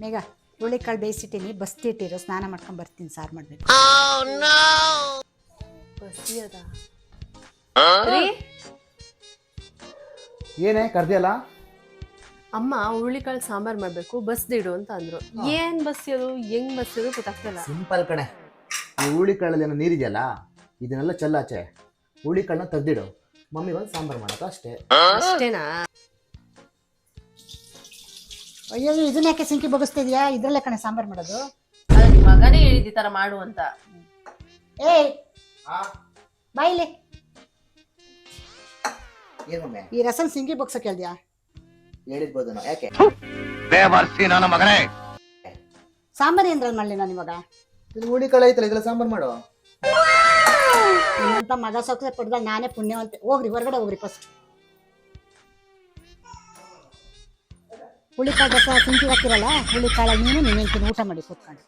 ಮೇಘ ಹುಳಿಕಾಳು ಬೇಯಿಸಿಟ್ಟಿನಿ ಬಸ್ತಿಟ್ಟಿರು, ಸ್ನಾನ ಮಾಡ್ಕೊಂಡು ಬರ್ತೀನಿ, ಸಾರು ಮಾಡಬೇಕು. ಬಸಿಯದ ಏನೇ ಕರ್ದಿಯಲ್ಲ? ಅಮ್ಮ ಹುರುಳಿಕಾಳು ಸಾಂಬಾರ್ ಮಾಡ್ಬೇಕು ಬಸ್ದಿಡು ಅಂತ ಅಂದ್ರು. ಏನ್ ಬಸ್ಯೋದು ಹೆಂಗ್ ಬಸ್ಯೋದು ಗೊತ್ತಾಗ್ತಿಲ್ಲ. ಸಿಂಪಲ್ ಕಣೆ. ಈ ಹುಳಿಕಾಳಲ್ಲಿ ಏನೋ ನೀರಿದೆಯಲ್ಲ, ಇದನ್ನೆಲ್ಲ ಚೆಲ್ಲಾಚೆ ಹುಳಿಕಾಳನ್ನ ತೆಗ್ದಿಡು, ಮಮ್ಮಿ ಒಂದು ಸಾಂಬಾರು ಮಾಡೋದು ಅಷ್ಟೇ. ಅಷ್ಟೇನಾ? ಅಯ್ಯೋ ಇದನ್ನ ಯಾಕೆ ಸಿಂಕಿ ಬಗ್ಗಿಸ್ತಾ ಇದೆಯಾ? ಇದ್ರಲ್ಲೇ ಕಣೆ ಸಾಂಬಾರು ಮಾಡೋದು. ನಿಮ್ ಮಗನೇ ಹೇಳಿದ ತರ ಮಾಡು ಅಂತ. ಏಯ್ ಬಾಯಿಲೆ, ಏನು ಮಮ್ಮಿ ಈ ರಸಂ ಸಿಂಗಿ ಬಗ್ಸಕ್ಕೆ ಹೇಳ್ದ್ಯಾ? ಹೇಳಿರ್ಬೋದು ನಾವು. ಯಾಕೆ ನನ್ನ ಮಗನೇ ಸಾಂಬಾರು ಏನ್ರಲ್ಲಿ ಮಾಡಲಿ ನಾನು ಇವಾಗ? ಇದು ಹುಳಿಕಾಳು ಐತಲ್ಲ, ಇದ್ರಲ್ಲಿ ಸಾಂಬಾರು ಮಾಡು. ನಿಮ್ಮಂತ ಮಗ ಸೊಕ್ಕ ಪಡ್ದಾಗ ನಾನೇ ಪುಣ್ಯವಂತೆ. ಹೋಗ್ರಿ ಹೊರಗಡೆ ಹೋಗ್ರಿ ಫಸ್ಟ್. ಹುಳಿಕಾಳು ರಸ ಸಿಂಕಿ ಹಾಕಿರಲ್ಲ, ಹುಳಿಕಾಳ ನೀನು ಊಟ ಮಾಡಿ ಕೂತ್ಕೊಂಡು.